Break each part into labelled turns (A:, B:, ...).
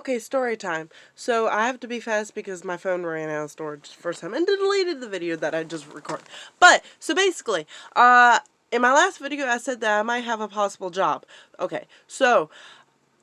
A: Okay, story time. So I have to be fast because my phone ran out of storage the first time and deleted the video that I just recorded. But, so basically, in my last video I said that I might have a possible job. Okay, so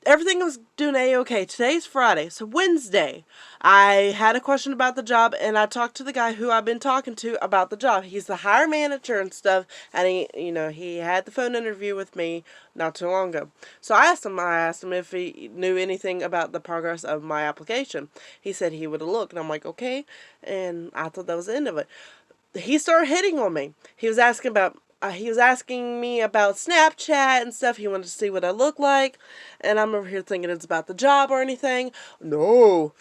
A: everything was doing A-okay. Today's Friday, so Wednesday, I had a question about the job, and I talked to the guy who I've been talking to about the job. He's the hire manager and stuff, and he had the phone interview with me not too long ago. So I asked him if he knew anything about the progress of my application. He said he would have looked, and I'm like, okay, and I thought that was the end of it. He started hitting on me. He was asking me about Snapchat and stuff. He wanted to see what I look like. And I'm over here thinking it's about the job or anything. No.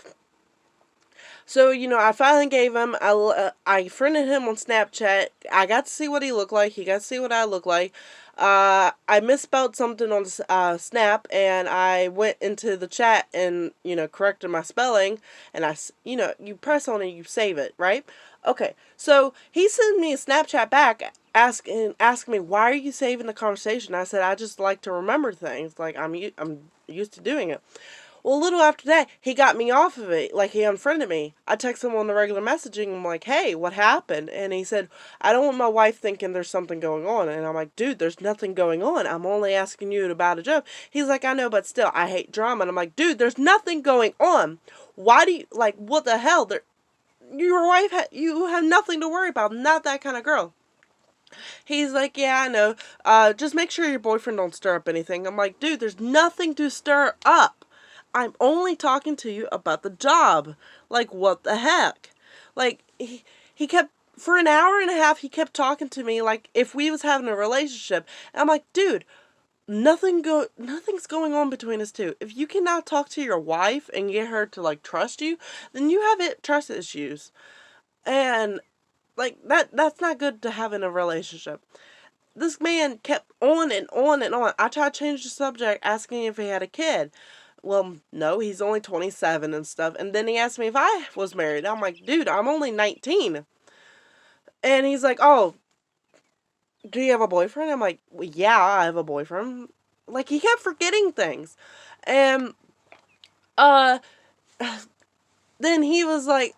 A: So, I finally gave him, I friended him on Snapchat. I got to see what he looked like. He got to see what I look like. I misspelled something on Snap, and I went into the chat and, corrected my spelling. And you press on it, you save it, right? Okay, so he sent me a Snapchat back asking me, why are you saving the conversation? I said, I just like to remember things. Like, I'm used to doing it. Well, a little after that, he got me off of it. Like, he unfriended me. I texted him on the regular messaging. I'm like, hey, what happened? And he said, I don't want my wife thinking there's something going on. And I'm like, dude, there's nothing going on. I'm only asking you about a job. He's like, I know, but still, I hate drama. And I'm like, dude, there's nothing going on. Why do you, like, what the hell? Your wife, you have nothing to worry about. I'm not that kind of girl. He's like, yeah, I know. Just make sure your boyfriend don't stir up anything. I'm like, dude, there's nothing to stir up. I'm only talking to you about the job. Like, what the heck? Like, he kept, for an hour and a half, he kept talking to me like if we was having a relationship. And I'm like, dude, nothing's going on between us two. If you cannot talk to your wife and get her to, like, trust you, then you have trust issues. And, like, that's not good to have in a relationship. This man kept on and on and on. I tried to change the subject, asking if he had a kid. Well, no, he's only 27 and stuff. And then he asked me if I was married. I'm like, dude, I'm only 19. And he's like, oh, do you have a boyfriend? I'm like, well, yeah, I have a boyfriend. Like, he kept forgetting things. And, then he was like,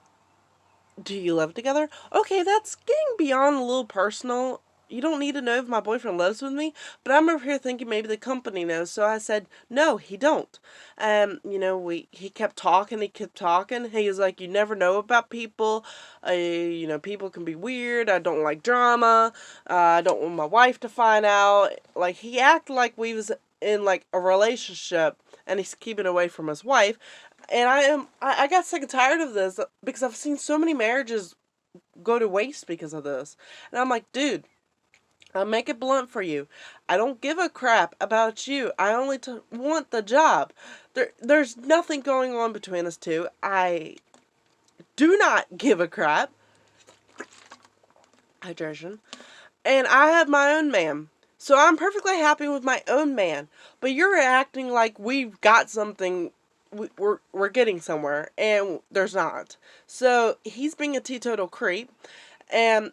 A: do you live together? Okay, that's getting beyond a little personal. You don't need to know if my boyfriend lives with me, but I'm over here thinking maybe the company knows. So I said, no, he don't. He kept talking. He was like, you never know about people. People can be weird. I don't like drama. I don't want my wife to find out. Like, he acted like we was in, like, a relationship, and he's keeping away from his wife. And I got sick and tired of this because I've seen so many marriages go to waste because of this. And I'm like, dude, I'll make it blunt for you. I don't give a crap about you. I only want the job. There's nothing going on between us two. I do not give a crap. Hydration. And I have my own man. So I'm perfectly happy with my own man. But you're acting like we've got something, we're getting somewhere, and there's not. So he's being a teetotal creep. And,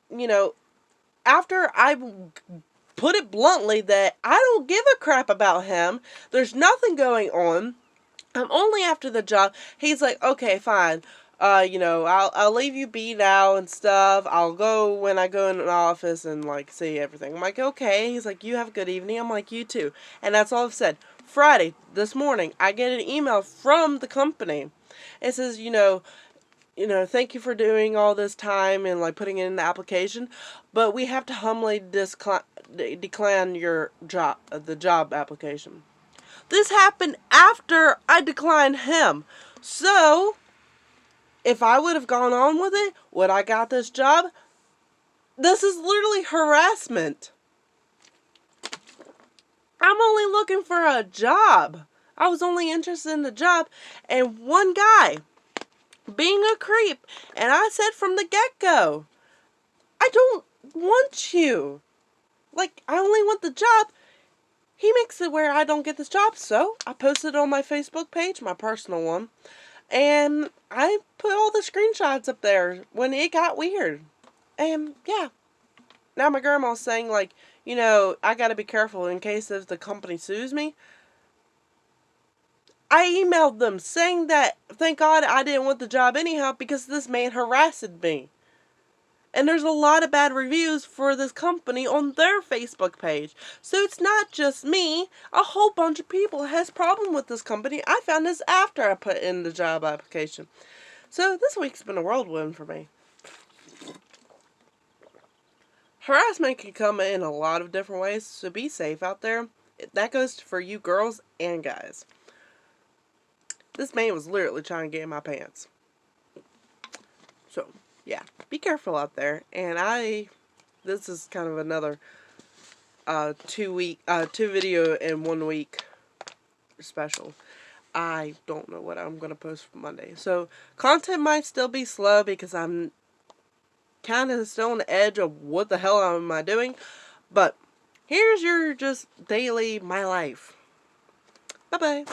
A: after I put it bluntly that I don't give a crap about him, there's nothing going on, I'm only after the job, he's like, okay, fine. I'll leave you be now and stuff. I'll go when I go in an office and, like, see everything. I'm like, okay. He's like, you have a good evening. I'm like, you too. And that's all I've said. Friday, this morning, I get an email from the company. It says, thank you for doing all this time and, like, putting in the application, but we have to humbly decline your job, the job application. This happened after I declined him. So, if I would have gone on with it, would I got this job? This is literally harassment. I'm only looking for a job. I was only interested in the job, and one guy being a creep. And I said from the get-go, I don't want you. Like, I only want the job. He makes it where I don't get this job, so I posted it on my Facebook page, my personal one. And I put all the screenshots up there when it got weird. And, yeah. Now my grandma's saying, like, I gotta be careful in case if the company sues me. I emailed them saying that, thank God I didn't want the job anyhow because this man harassed me. And there's a lot of bad reviews for this company on their Facebook page. So it's not just me. A whole bunch of people has problem with this company. I found this after I put in the job application. So this week's been a whirlwind for me. Harassment can come in a lot of different ways, so be safe out there. That goes for you girls and guys. This man was literally trying to get in my pants. So, yeah, be careful out there. And this is kind of another 2 video in 1 week special. I don't know what I'm going to post for Monday. So, content might still be slow because I'm kind of still on the edge of what the hell am I doing. But, here's your just daily my life. Bye-bye.